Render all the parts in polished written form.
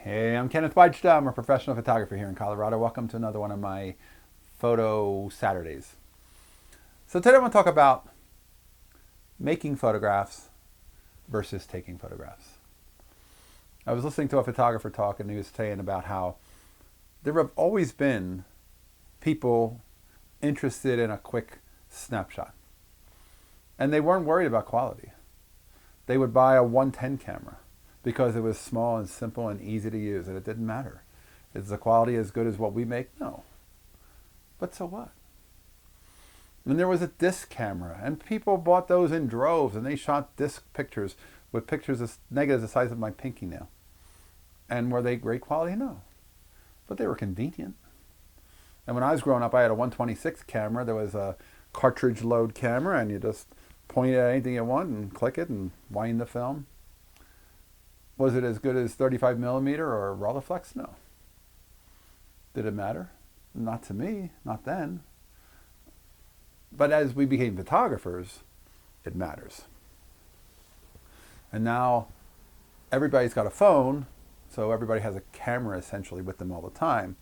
Hey, I'm Kenneth Wajda. I'm a professional photographer here in Colorado. Welcome to another one of my photo Saturdays. So today I want to talk about making photographs versus taking photographs. I was listening to a photographer talk and he was saying about how there have always been people interested in a quick snapshot. And they weren't worried about quality. They would buy a 110 camera because it was small and simple and easy to use, and it didn't matter. Is the quality as good as what we make? No. But so what? And there was a disc camera, and people bought those in droves, and they shot disc pictures with pictures as negatives the size of my pinky nail. And were they great quality? No. But they were convenient. And when I was growing up, I had a 126 camera. There was a cartridge load camera, and you just point at anything you want and click it and wind the film. Was it as good as 35 millimeter or Rolleiflex? No. Did it matter? Not to me, not then. But as we became photographers, it matters. And now everybody's got a phone, so everybody has a camera essentially with them all the time.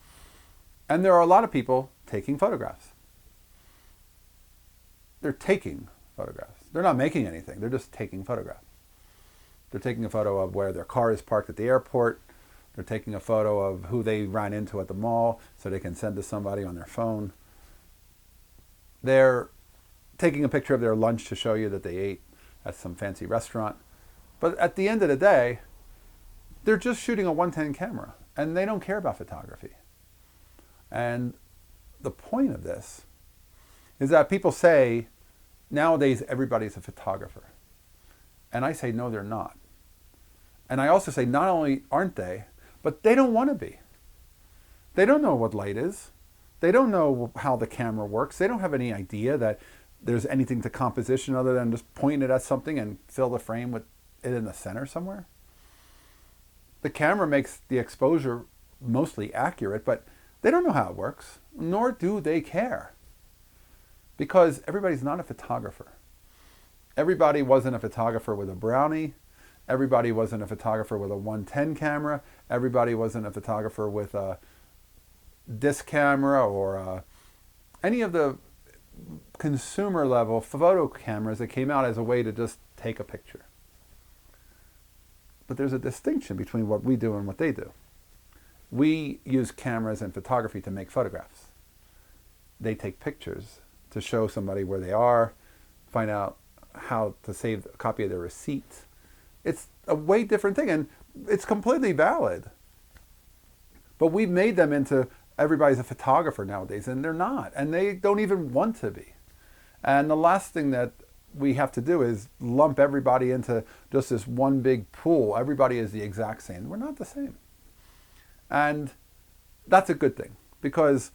And there are a lot of people taking photographs. They're taking photographs. They're not making anything, they're just taking photographs. They're taking a photo of where their car is parked at the airport. They're taking a photo of who they ran into at the mall so they can send to somebody on their phone. They're taking a picture of their lunch to show you that they ate at some fancy restaurant. But at the end of the day, they're just shooting a 110 camera and they don't care about photography. And the point of this is that people say nowadays everybody's a photographer. And I say, no, they're not. And I also say, not only aren't they, but they don't want to be. They don't know what light is. They don't know how the camera works. They don't have any idea that there's anything to composition other than just pointing it at something and fill the frame with it in the center somewhere. The camera makes the exposure mostly accurate, but they don't know how it works, nor do they care. Because everybody's not a photographer. Everybody wasn't a photographer with a Brownie. Everybody wasn't a photographer with a 110 camera. Everybody wasn't a photographer with a disc camera or any of the consumer level photo cameras that came out as a way to just take a picture. But there's a distinction between what we do and what they do. We use cameras and photography to make photographs. They take pictures to show somebody where they are, find out how to save a copy of their receipt. It's a way different thing, and it's completely valid. But we've made them into everybody's a photographer nowadays, and they're not, and they don't even want to be. And the last thing that we have to do is lump everybody into just this one big pool. Everybody is the exact same. We're not the same. And that's a good thing, because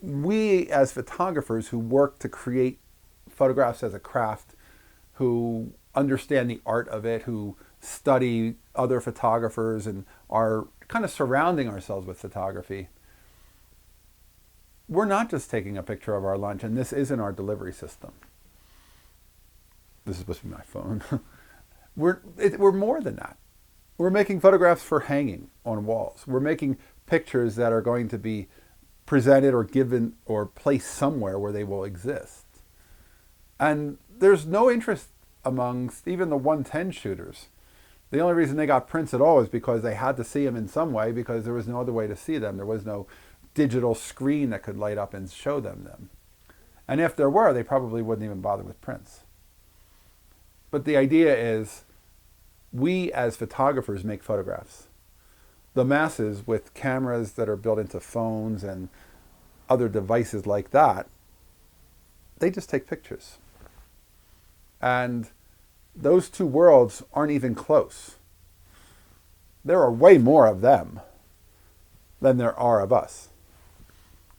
we as photographers who work to create photographs as a craft, who understand the art of it, who study other photographers and are kind of surrounding ourselves with photography, we're not just taking a picture of our lunch, and this isn't our delivery system. This is supposed to be my phone. We're more than that. We're making photographs for hanging on walls. We're making pictures that are going to be presented or given or placed somewhere where they will exist. And there's no interest amongst even the 110 shooters. The only reason they got prints at all is because they had to see them in some way, because there was no other way to see them. There was no digital screen that could light up and show them. And if there were, they probably wouldn't even bother with prints. But the idea is, we as photographers make photographs. The masses with cameras that are built into phones and other devices like that, they just take pictures. And those two worlds aren't even close. There are way more of them than there are of us.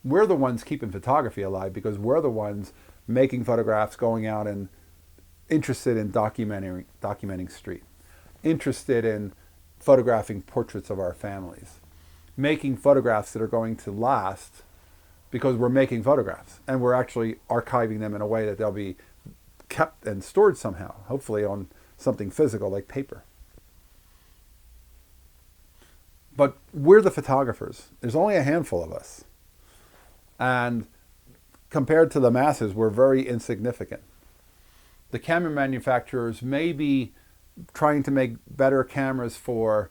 We're the ones keeping photography alive because we're the ones making photographs, going out and interested in documenting street, interested in photographing portraits of our families, making photographs that are going to last because we're making photographs and we're actually archiving them in a way that they'll be kept and stored somehow, hopefully on something physical like paper. But we're the photographers. There's only a handful of us. And compared to the masses, we're very insignificant. The camera manufacturers may be trying to make better cameras for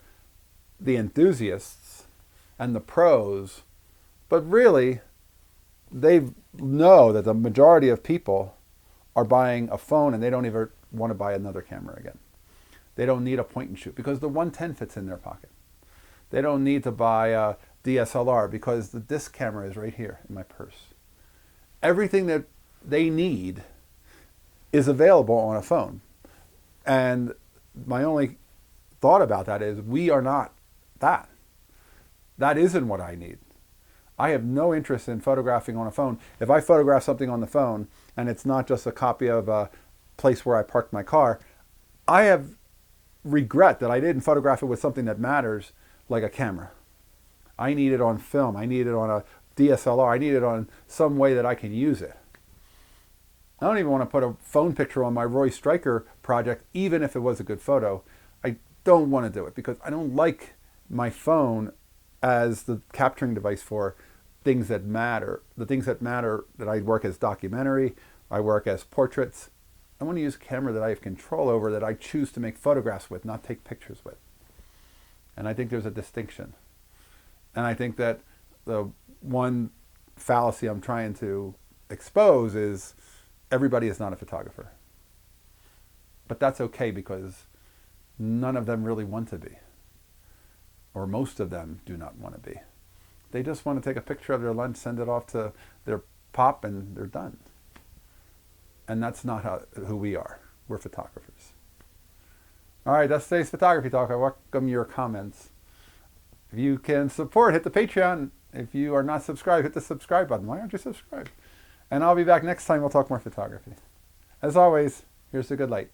the enthusiasts and the pros, but really, they know that the majority of people are buying a phone and they don't even want to buy another camera again. They don't need a point and shoot because the 110 fits in their pocket. They don't need to buy a DSLR because the disc camera is right here in my purse. Everything that they need is available on a phone. And my only thought about that is we are not that. That isn't what I need. I have no interest in photographing on a phone. If I photograph something on the phone and it's not just a copy of a place where I parked my car, I have regret that I didn't photograph it with something that matters, like a camera. I need it on film. I need it on a DSLR. I need it on some way that I can use it. I don't even want to put a phone picture on my Roy Stryker project, even if it was a good photo. I don't want to do it because I don't like my phone as the capturing device for things that matter. The things that matter, that I work as documentary, I work as portraits. I want to use a camera that I have control over, that I choose to make photographs with, not take pictures with. And I think there's a distinction. And I think that the one fallacy I'm trying to expose is everybody is not a photographer. But that's okay because none of them really want to be. Or most of them do not want to be. They just want to take a picture of their lunch, send it off to their pop, and they're done. And that's not who we are. We're photographers. All right, that's today's photography talk. I welcome your comments. If you can support, hit the Patreon. If you are not subscribed, hit the subscribe button. Why aren't you subscribed? And I'll be back next time. We'll talk more photography. As always, here's the good light.